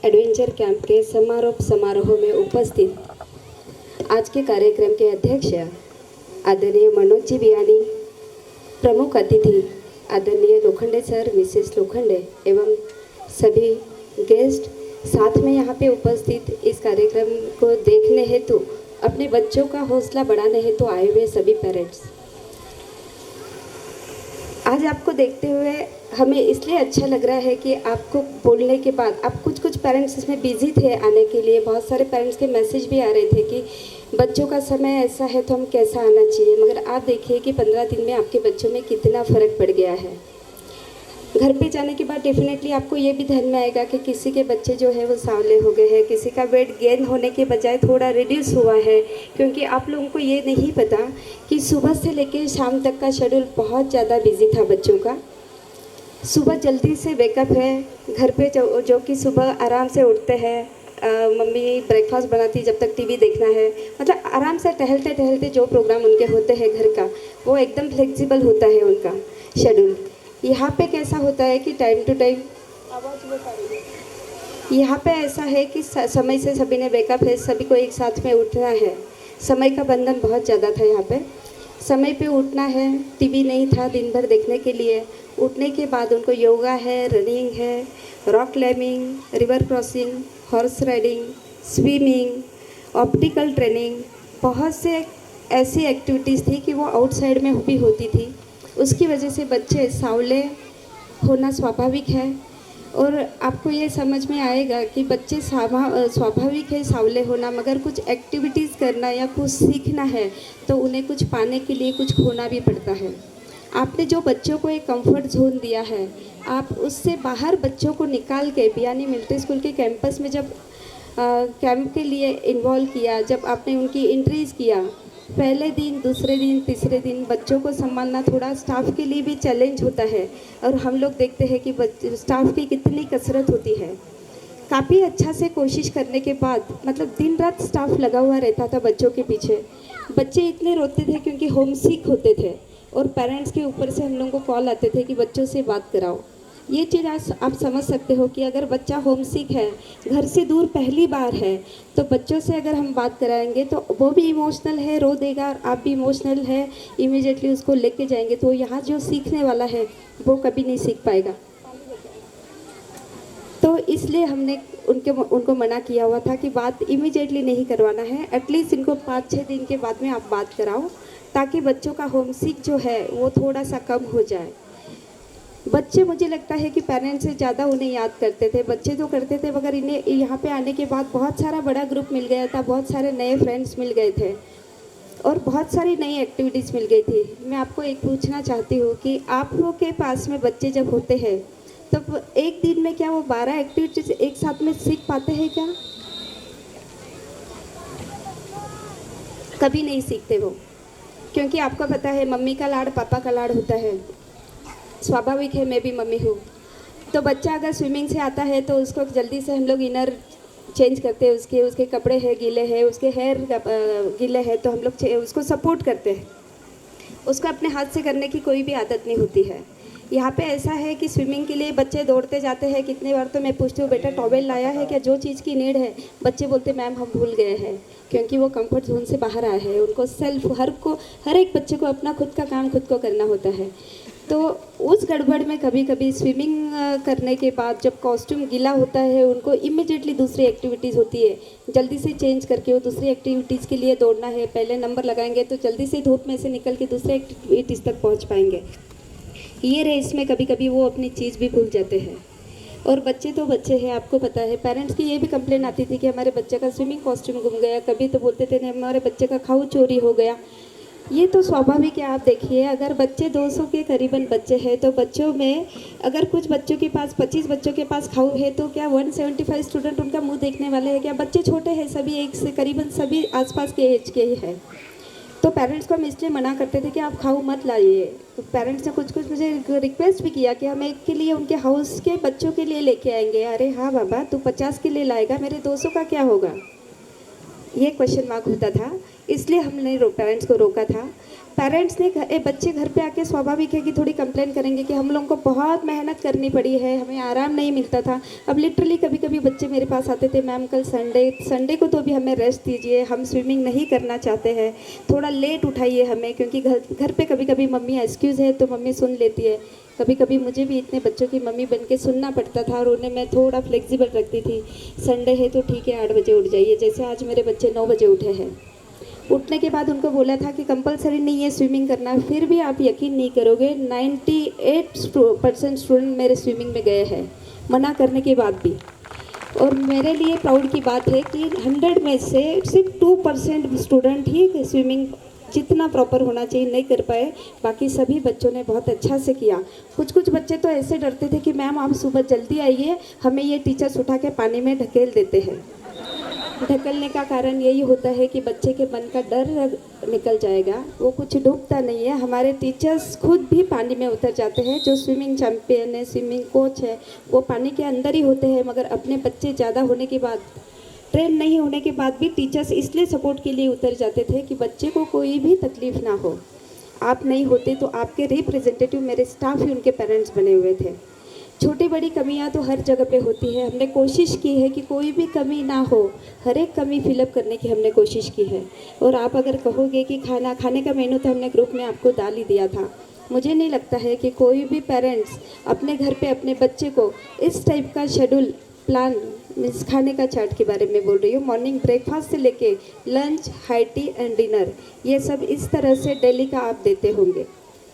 Adventure camp के समारोह में उपस्थित आज के कार्यक्रम के अध्यक्ष आदरणीय मनोज जी बियानी, प्रमुख अतिथि आदरणीय लोखंडे सर, मिसेस लोखंडे एवं सभी गेस्ट, साथ में यहाँ पे उपस्थित इस कार्यक्रम को देखने हेतु अपने बच्चों का हौसला बढ़ाने हेतु आए हुए सभी पेरेंट्स, आज आपको देखते हुए हमें इसलिए अच्छा लग रहा है कि आपको बोलने के बाद आप कुछ पेरेंट्स इसमें बिजी थे आने के लिए। बहुत सारे पेरेंट्स के मैसेज भी आ रहे थे कि बच्चों का समय ऐसा है तो हम कैसा आना चाहिए, मगर आप देखिए कि 15 दिन में आपके बच्चों में कितना फ़र्क पड़ गया है। घर पे जाने के बाद डेफिनेटली आपको ये भी ध्यान में आएगा कि किसी के बच्चे जो है वो सांवले हो गए हैं, किसी का वेट गेन होने के बजाय थोड़ा रिड्यूस हुआ है, क्योंकि आप लोगों को ये नहीं पता कि सुबह से लेकर शाम तक का शेड्यूल बहुत ज़्यादा बिजी था बच्चों का। सुबह जल्दी से वेकअप है, घर पे जो कि सुबह आराम से उठते हैं, मम्मी ब्रेकफास्ट बनाती जब तक टीवी देखना है, मतलब आराम से टहलते टहलते जो प्रोग्राम उनके होते हैं घर का, वो एकदम फ्लेक्सिबल होता है उनका शेड्यूल। यहाँ पे कैसा होता है कि टाइम टू टाइम यहाँ पे ऐसा है कि समय से सभी ने वेकअप है, सभी को एक साथ में उठना है। समय का बंधन बहुत ज़्यादा था यहाँ पे, समय पे उठना है, टीवी नहीं था दिन भर देखने के लिए। उठने के बाद उनको योगा है, रनिंग है, rock climbing, river crossing, horse riding, swimming, optical training, बहुत से ऐसी एक्टिविटीज़ थी कि वो आउटसाइड में भी होती थी। उसकी वजह से बच्चे सांवले होना स्वाभाविक है, और आपको ये समझ में आएगा कि बच्चे स्वाभाविक है सांवले होना, मगर कुछ एक्टिविटीज़ करना या कुछ सीखना है तो उन्हें कुछ पाने के लिए कुछ खोना भी पड़ता है। आपने जो बच्चों को एक कंफर्ट जोन दिया है, आप उससे बाहर बच्चों को निकाल के बियानी मिलिट्री स्कूल के कैंपस में जब कैंप के लिए इन्वॉल्व किया, जब आपने उनकी एंट्रीज किया, पहले दिन, दूसरे दिन, तीसरे दिन बच्चों को संभालना थोड़ा स्टाफ के लिए भी चैलेंज होता है, और हम लोग देखते हैं कि स्टाफ की कितनी कसरत होती है। काफ़ी अच्छा से कोशिश करने के बाद, मतलब दिन रात स्टाफ लगा हुआ रहता था बच्चों के पीछे। बच्चे इतने रोते थे क्योंकि होम सिक होते थे, और पेरेंट्स के ऊपर से हम लोगों को कॉल आते थे कि बच्चों से बात कराओ। ये चीज़ आज आप समझ सकते हो कि अगर बच्चा होम सिक है, घर से दूर पहली बार है, तो बच्चों से अगर हम बात कराएंगे तो वो भी इमोशनल है, रो देगा, और आप भी इमोशनल है, इमीडिएटली उसको लेके जाएंगे तो यहाँ जो सीखने वाला है वो कभी नहीं सीख पाएगा। तो इसलिए हमने उनको मना किया हुआ था कि बात इमीडिएटली नहीं करवाना है, एटलीस्ट इनको 5-6 दिन के बाद में आप बात कराओ, ताकि बच्चों का होम सिक जो है वो थोड़ा सा कम हो जाए। बच्चे, मुझे लगता है कि पेरेंट्स से ज़्यादा उन्हें याद करते थे। बच्चे तो करते थे, मगर इन्हें यहाँ पे आने के बाद बहुत सारा बड़ा ग्रुप मिल गया था, बहुत सारे नए फ्रेंड्स मिल गए थे, और बहुत सारी नई एक्टिविटीज़ मिल गई थी। मैं आपको एक पूछना चाहती हूँ कि आप लोग के पास में बच्चे जब होते हैं तब एक दिन में क्या वो 12 एक्टिविटीज़ एक साथ में सीख पाते हैं क्या? कभी नहीं सीखते वो, क्योंकि आपको पता है मम्मी का लाड़ पापा का लाड़ होता है। स्वाभाविक है, मैं भी मम्मी हूँ। तो बच्चा अगर स्विमिंग से आता है तो उसको जल्दी से हम लोग इनर चेंज करते हैं, उसके कपड़े हैं गीले हैं, उसके हेयर गीले हैं, तो हम लोग उसको सपोर्ट करते हैं। उसको अपने हाथ से करने की कोई भी आदत नहीं होती है। यहाँ पे ऐसा है कि स्विमिंग के लिए बच्चे दौड़ते जाते हैं। कितनी बार तो मैं पूछती हूँ, बेटा टॉवेल लाया है क्या, जो चीज़ की नीड है? बच्चे बोलते मैम हम भूल गए हैं, क्योंकि वो कंफर्ट जोन से बाहर आए हैं। उनको हर एक बच्चे को अपना खुद का काम खुद को करना होता है। तो उस गड़बड़ में कभी कभी स्विमिंग करने के बाद जब कॉस्ट्यूम गीला होता है, उनको इमिडिएटली दूसरी एक्टिविटीज़ होती है, जल्दी से चेंज करके वो दूसरी एक्टिविटीज़ के लिए दौड़ना है। पहले नंबर लगाएंगे तो जल्दी से धूप में से निकल के दूसरे एक्टिविटीज़ तक पहुंच पाएंगे। ये रेस में कभी कभी वो अपनी चीज़ भी भूल जाते हैं। और बच्चे तो बच्चे हैं, आपको पता है। पेरेंट्स की ये भी कंप्लेन आती थी कि हमारे बच्चे का स्विमिंग कॉस्ट्यूम गुम गया, कभी तो बोलते थे हमारे बच्चे का खाऊ चोरी हो गया। ये तो स्वाभाविक है। आप देखिए, अगर बच्चे 200 के करीबन बच्चे हैं तो बच्चों में अगर कुछ बच्चों के पास 25 बच्चों के पास खाऊ है तो क्या 175 स्टूडेंट उनका मुंह देखने वाले हैं क्या? बच्चे छोटे हैं, सभी एक से करीबन सभी आसपास के एज के ही हैं। तो पेरेंट्स को हम इसलिए मना करते थे कि आप खाऊ मत लाइए। तो पेरेंट्स ने कुछ मुझे रिक्वेस्ट भी किया कि हम एक के लिए उनके हाउस के बच्चों के लिए लेके आएंगे। अरे हाँ बाबा, तू 50 के लिए लाएगा, मेरे 200 का क्या होगा? ये क्वेश्चन मार्क होता था, इसलिए हमने पेरेंट्स को रोका था। पेरेंट्स ने बच्चे घर पे आके स्वाभाविक है कि थोड़ी कंप्लेन करेंगे कि हम लोगों को बहुत मेहनत करनी पड़ी है, हमें आराम नहीं मिलता था। अब लिटरली कभी कभी बच्चे मेरे पास आते थे, मैम कल संडे को तो भी हमें रेस्ट दीजिए, हम स्विमिंग नहीं करना चाहते हैं, थोड़ा लेट उठाइए हमें, क्योंकि घर पे कभी कभी मम्मी एक्सक्यूज़ है तो मम्मी सुन लेती है। कभी कभी मुझे भी इतने बच्चों की मम्मी बन के सुनना पड़ता था और उन्हें मैं थोड़ा फ्लेक्सिबल रखती थी। संडे है तो ठीक है 8 बजे उठ जाइए, जैसे आज मेरे बच्चे 9 बजे उठे हैं। उठने के बाद उनको बोला था कि कंपलसरी नहीं है स्विमिंग करना, फिर भी आप यकीन नहीं करोगे 98% स्टूडेंट मेरे स्विमिंग में गए हैं, मना करने के बाद भी। और मेरे लिए प्राउड की बात है कि 100 में से सिर्फ 2% स्टूडेंट ही स्विमिंग जितना प्रॉपर होना चाहिए नहीं कर पाए, बाकी सभी बच्चों ने बहुत अच्छा से किया। कुछ बच्चे तो ऐसे डरते थे कि मैम आप सुबह जल्दी आइए, हमें ये टीचर्स उठा के पानी में ढकेल देते हैं। ढकलने का कारण यही होता है कि बच्चे के मन का डर निकल जाएगा, वो कुछ डूबता नहीं है। हमारे टीचर्स खुद भी पानी में उतर जाते हैं, जो स्विमिंग चैम्पियन है, स्विमिंग कोच है, वो पानी के अंदर ही होते हैं, मगर अपने बच्चे ज़्यादा होने के बाद, ट्रेन नहीं होने के बाद भी टीचर्स इसलिए सपोर्ट के लिए उतर जाते थे कि बच्चे को कोई भी तकलीफ ना हो। आप नहीं होते तो आपके रिप्रेजेंटेटिव मेरे स्टाफ ही उनके पेरेंट्स बने हुए थे। छोटी बड़ी कमियां तो हर जगह पे होती है, हमने कोशिश की है कि कोई भी कमी ना हो, हर एक कमी फिलअप करने की हमने कोशिश की है। और आप अगर कहोगे कि खाने का मेनू तो हमने ग्रुप में आपको डाल ही दिया था। मुझे नहीं लगता है कि कोई भी पेरेंट्स अपने घर पे अपने बच्चे को इस टाइप का शेड्यूल प्लान, मीन्स खाने का चार्ट के बारे में बोल रही हूँ, मॉर्निंग ब्रेकफास्ट से लेके lunch, high tea and dinner, ये सब इस तरह से डेली का आप देते होंगे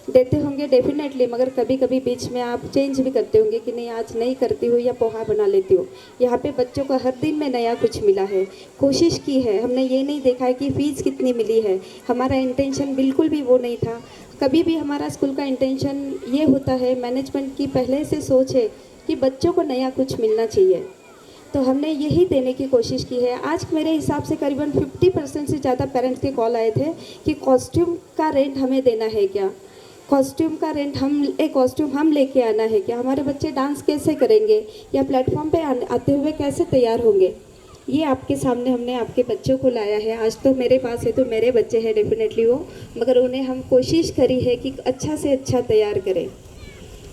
डेफिनेटली। मगर कभी कभी बीच में आप चेंज भी करते होंगे कि नहीं आज नहीं करती हूँ या पोहा बना लेती हूँ। यहाँ पे बच्चों को हर दिन में नया कुछ मिला है, कोशिश की है, हमने ये नहीं देखा है कि फ़ीस कितनी मिली है। हमारा इंटेंशन बिल्कुल भी वो नहीं था। कभी भी हमारा स्कूल का इंटेंशन ये होता है, मैनेजमेंट की पहले से सोच है कि बच्चों को नया कुछ मिलना चाहिए, तो हमने यही देने की कोशिश की है। आज मेरे हिसाब से करीबन 50% से ज़्यादा पेरेंट्स के कॉल आए थे कि कॉस्ट्यूम का रेंट हमें देना है क्या, कॉस्ट्यूम का रेंट कॉस्ट्यूम हम लेके आना है क्या, हमारे बच्चे डांस कैसे करेंगे या प्लेटफॉर्म पे आते हुए कैसे तैयार होंगे। ये आपके सामने हमने आपके बच्चों को लाया है। आज तो मेरे पास है तो मेरे बच्चे हैं डेफिनेटली वो, मगर उन्हें हम कोशिश करी है कि अच्छा से अच्छा तैयार करें।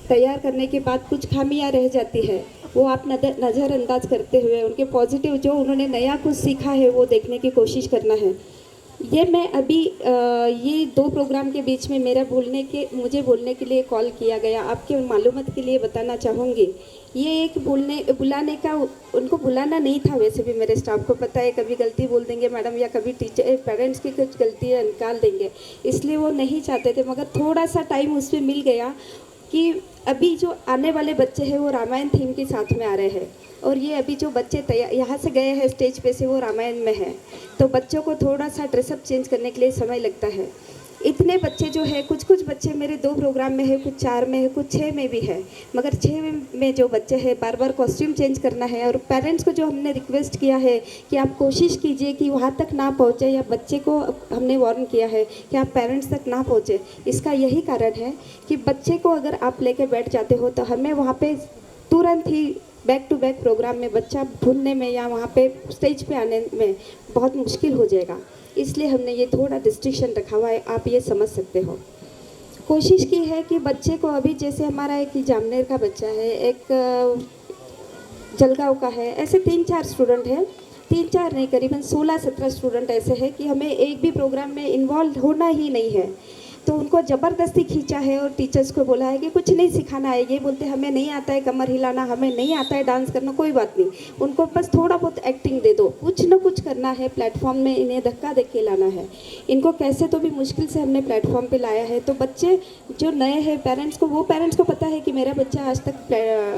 तैयार करने के बाद कुछ खामियां रह जाती है, वो आप नज़रअंदाज करते हुए उनके पॉजिटिव जो उन्होंने नया कुछ सीखा है वो देखने की कोशिश करना है। ये मैं अभी ये 2 प्रोग्राम के बीच में मुझे बोलने के लिए कॉल किया गया, आपके मालूमात के लिए बताना चाहूँगी। ये एक बुलाने का, उनको बुलाना नहीं था। वैसे भी मेरे स्टाफ को पता है कभी गलती बोल देंगे मैडम, या कभी पेरेंट्स की कुछ गलतियाँ निकाल देंगे, इसलिए वो नहीं चाहते थे। मगर थोड़ा सा टाइम उसमें मिल गया कि अभी जो आने वाले बच्चे हैं वो रामायण थीम के साथ में आ रहे हैं, और ये अभी जो बच्चे यहाँ से गए हैं स्टेज पे से वो रामायण में है, तो बच्चों को थोड़ा सा ड्रेसअप चेंज करने के लिए समय लगता है। इतने बच्चे जो है, कुछ बच्चे मेरे 2 प्रोग्राम में है, कुछ 4 में है, कुछ 6 में भी है, मगर 6 में जो बच्चे हैं बार बार कॉस्ट्यूम चेंज करना है। और पेरेंट्स को जो हमने रिक्वेस्ट किया है कि आप कोशिश कीजिए कि वहाँ तक ना पहुँचे, या बच्चे को हमने वार्न किया है कि आप पेरेंट्स तक ना पहुँचे। इसका यही कारण है कि बच्चे को अगर आप लेके बैठ जाते हो तो हमें वहाँ पे तुरंत ही बैक टू बैक प्रोग्राम में बच्चा ढूंढने में या वहाँ पे स्टेज पे आने में बहुत मुश्किल हो जाएगा, इसलिए हमने ये थोड़ा रिस्ट्रिक्शन रखा हुआ है, आप ये समझ सकते हो। कोशिश की है कि बच्चे को, अभी जैसे हमारा एक जामनेर का बच्चा है, एक जलगांव का है, ऐसे 3-4 स्टूडेंट हैं, 3-4 नहीं करीबन 16-17 स्टूडेंट ऐसे हैं कि हमें एक भी प्रोग्राम में इन्वॉल्व होना ही नहीं है। तो उनको ज़बरदस्ती खींचा है और टीचर्स को बोला है कि कुछ नहीं सिखाना है। ये बोलते हमें नहीं आता है कमर हिलाना, हमें नहीं आता है डांस करना, कोई बात नहीं, उनको बस थोड़ा बहुत एक्टिंग दे दो, कुछ ना कुछ करना है, प्लेटफॉर्म में इन्हें धक्का दे के लाना है। इनको कैसे तो भी मुश्किल से हमने प्लेटफॉर्म पे लाया है। तो बच्चे जो नए हैं, पेरेंट्स को पता है कि मेरा बच्चा आज तक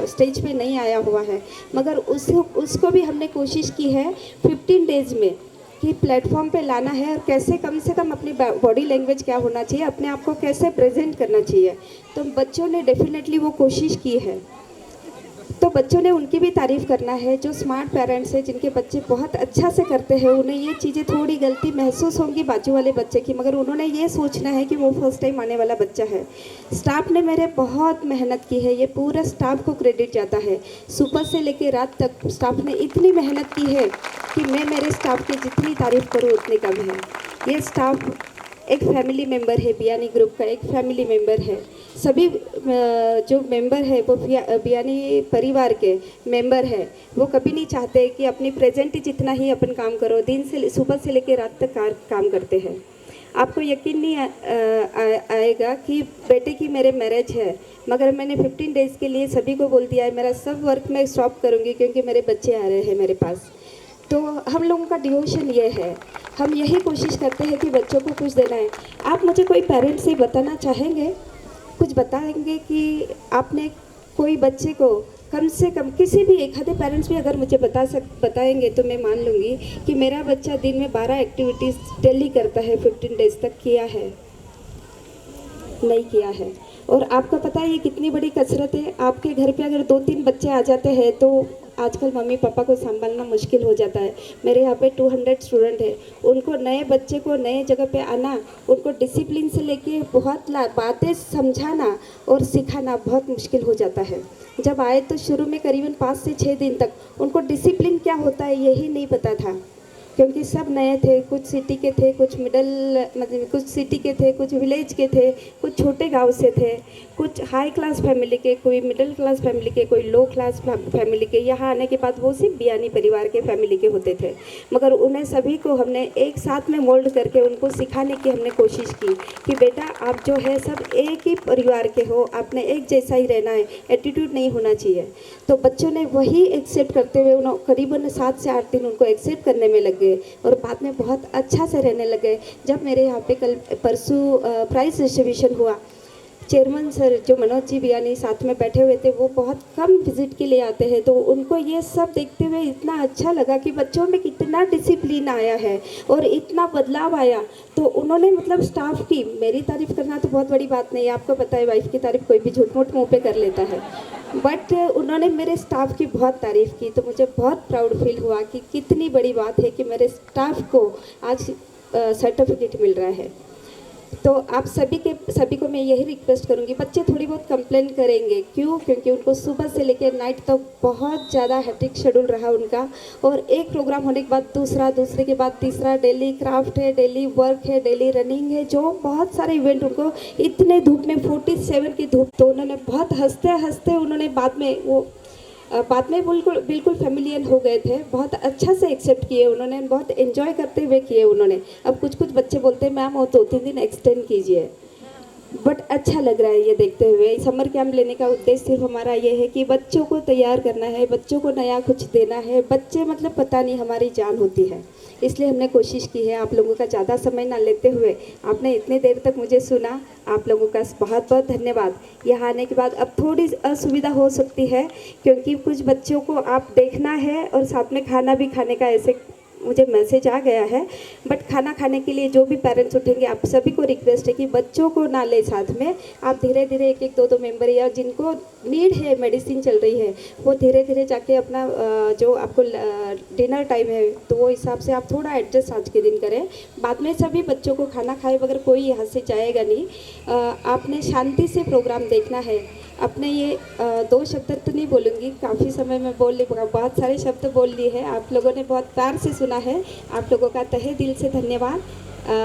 स्टेज पे नहीं आया हुआ है, मगर उसको भी हमने कोशिश की है 15 डेज़ में कि प्लेटफॉर्म पे लाना है, और कैसे कम से कम अपनी बॉडी लैंग्वेज क्या होना चाहिए, अपने आप को कैसे प्रेजेंट करना चाहिए। तो बच्चों ने डेफिनेटली वो कोशिश की है, तो बच्चों ने उनकी भी तारीफ़ करना है। जो स्मार्ट पेरेंट्स हैं, जिनके बच्चे बहुत अच्छा से करते हैं, उन्हें ये चीज़ें थोड़ी गलती महसूस होंगी बाजू वाले बच्चे की, मगर उन्होंने ये सोचना है कि वो फर्स्ट टाइम आने वाला बच्चा है। स्टाफ ने मेरे बहुत मेहनत की है, ये पूरा स्टाफ को क्रेडिट जाता है। सुबह से लेकर रात तक स्टाफ ने इतनी मेहनत की है कि मैं मेरे स्टाफ की जितनी तारीफ़ करूँ उतनी कम है। ये स्टाफ एक फैमिली मेंबर है, बियानी ग्रुप का एक फैमिली मेंबर है। सभी जो मेंबर है वो बियानी परिवार के मेंबर है। वो कभी नहीं चाहते कि अपनी प्रेजेंट जितना ही अपन काम करो, दिन से सुबह से लेकर रात तक काम करते हैं। आपको यकीन नहीं आएगा कि बेटे की मेरे मैरिज है, मगर मैंने 15 डेज़ के लिए सभी को बोल दिया है मेरा सब वर्क मैं स्टॉप करूँगी क्योंकि मेरे बच्चे आ रहे हैं मेरे पास। तो हम लोगों का डिवोशन ये है, हम यही कोशिश करते हैं कि बच्चों को कुछ देना है। आप मुझे कोई पेरेंट्स से बताना चाहेंगे, कुछ बताएंगे कि आपने कोई बच्चे को कम से कम, किसी भी एक आधे पेरेंट्स भी अगर मुझे बताएंगे तो मैं मान लूँगी कि मेरा बच्चा दिन में 12 एक्टिविटीज़ डेली करता है, 15 डेज़ तक किया है, नहीं किया है। और आपको पता है ये कितनी बड़ी कसरत है। आपके घर पे अगर 2-3 बच्चे आ जाते हैं तो आजकल मम्मी पापा को संभालना मुश्किल हो जाता है। मेरे यहाँ पे 200 स्टूडेंट है, उनको नए बच्चे को नए जगह पे आना, उनको डिसिप्लिन से लेके बहुत बातें समझाना और सिखाना बहुत मुश्किल हो जाता है। जब आए तो शुरू में करीबन 5 से 6 दिन तक उनको डिसिप्लिन क्या होता है यही नहीं पता था, क्योंकि सब नए थे। कुछ सिटी के थे, कुछ मतलब कुछ सिटी के थे, कुछ विलेज के थे, कुछ छोटे गांव से थे, कुछ हाई क्लास फैमिली के, कोई मिडिल क्लास फैमिली के, कोई लो क्लास फैमिली के। यहाँ आने के बाद वो सिर्फ बियानी परिवार के फैमिली के होते थे, मगर उन्हें सभी को हमने एक साथ में मोल्ड करके उनको सिखाने की हमने कोशिश की कि बेटा आप जो है सब एक ही परिवार के हो, आपने एक जैसा ही रहना है, एटीट्यूड नहीं होना चाहिए। तो बच्चों ने वही एक्सेप्ट करते हुए उन्होंने करीबन 7 से 8 दिन उनको एक्सेप्ट करने में लग गए और बाद में बहुत अच्छा से रहने लगे। जब मेरे यहाँ पे कल परसों प्राइस डिस्ट्रीब्यूशन हुआ, चेयरमैन सर जो मनोज जी बियानी साथ में बैठे हुए थे, वो बहुत कम विजिट के लिए आते हैं, तो उनको ये सब देखते हुए इतना अच्छा लगा कि बच्चों में कितना डिसिप्लिन आया है और इतना बदलाव आया। तो उन्होंने मतलब स्टाफ की, मेरी तारीफ़ करना तो बहुत बड़ी बात नहीं है, आपको पता है वाइफ की तारीफ़ कोई भी झूठ मूठ मुँह पे कर लेता है, बट उन्होंने मेरे स्टाफ की बहुत तारीफ़ की। तो मुझे बहुत प्राउड फील हुआ कि कितनी बड़ी बात है कि मेरे स्टाफ को आज सर्टिफिकेट मिल रहा है। तो आप सभी को मैं यही रिक्वेस्ट करूंगी, बच्चे थोड़ी बहुत कंप्लेन करेंगे, क्यों? क्योंकि उनको सुबह से लेकर नाइट तक बहुत ज़्यादा हेक्टिक शेड्यूल रहा उनका, और एक प्रोग्राम होने के बाद दूसरा, दूसरे के बाद तीसरा, डेली क्राफ्ट है, डेली वर्क है, डेली रनिंग है, जो बहुत सारे इवेंट उनको इतने धूप में 47 की धूप। तो उन्होंने बहुत हंसते हंसते उन्होंने बाद में बिल्कुल फैमिलियर हो गए थे, बहुत अच्छा से एक्सेप्ट किए उन्होंने, बहुत एंजॉय करते हुए किए उन्होंने। अब कुछ बच्चे बोलते हैं मैम वो 2-3 दिन एक्सटेंड कीजिए, बट अच्छा लग रहा है ये देखते हुए। समर कैंप लेने का उद्देश्य सिर्फ हमारा ये है कि बच्चों को तैयार करना है, बच्चों को नया कुछ देना है। बच्चे मतलब पता नहीं हमारी जान होती है, इसलिए हमने कोशिश की है। आप लोगों का ज़्यादा समय ना लेते हुए आपने इतने देर तक मुझे सुना, आप लोगों का बहुत बहुत धन्यवाद। यहाँ आने के बाद अब थोड़ी असुविधा हो सकती है क्योंकि कुछ बच्चों को आप देखना है और साथ में खाना भी खाने का ऐसे मुझे मैसेज आ गया है, बट खाना खाने के लिए जो भी पेरेंट्स उठेंगे आप सभी को रिक्वेस्ट है कि बच्चों को ना ले साथ में। आप धीरे धीरे एक 2 मेंबर या जिनको नीड है, मेडिसिन चल रही है, वो धीरे धीरे जाके अपना जो आपको डिनर टाइम है तो वो हिसाब से आप थोड़ा एडजस्ट आज के दिन करें। बाद में सभी बच्चों को खाना खाए बगैर कोई यहाँ से जाएगा नहीं। आपने शांति से प्रोग्राम देखना है। अपने ये 2 शब्द तो नहीं बोलूँगी, काफ़ी समय में बोल ली, बहुत सारे शब्द बोल लिए हैं। आप लोगों ने बहुत प्यार से सुना है, आप लोगों का तहे दिल से धन्यवाद।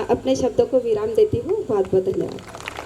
अपने शब्दों को विराम देती हूँ, बहुत बहुत धन्यवाद।